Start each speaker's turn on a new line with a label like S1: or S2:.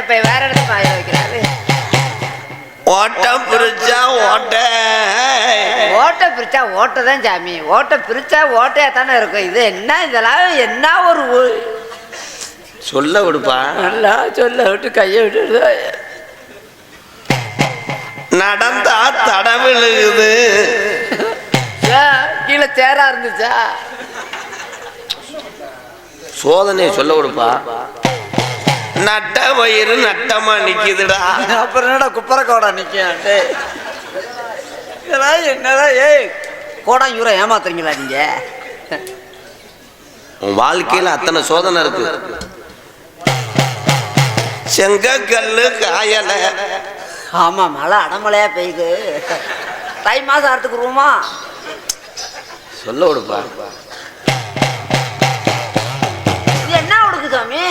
S1: இப்ப வேற இடத்துல ஆய வைக்கிறாரு.
S2: ஓட்டம் பிரிச்சா ஓட்டை
S1: பிரிச்சா ஓட்டை தான் சாமி. ஓட்டை பிரிச்சா ஓட்டையா தானே இருக்கும். இது என்ன இதெல்லாம் என்ன ஒரு
S2: சொல்ல விடுப்பா.
S1: நல்லா சொல்ல விட்டு கையை விட்டு
S2: நடந்தா தடவிழுகுது.
S1: கீழே சேரா இருந்துச்சா?
S2: சோதனையை சொல்ல விடுப்பா. நட்ட வயிறு நட்டமா நிக்குதுடா.
S1: அப்புறம் என்னடா குப்பரை கோடா நிக்க? இதெல்லாம் என்னடா? ஏய் கோடா யூரா ஏமாத்துறீங்களா நீங்க?
S2: உன் வாழ்க்கையில அத்தனை சோதனை இருக்கு. செங்கக்கல்லு காயல.
S1: ஆமா, மழை அடமழையா பெய்யுது. தை மாசம் அறுத்துக்குருவோமா?
S2: சொல்ல விடுப்பா.
S1: இது என்ன உடுக்கு சாமி?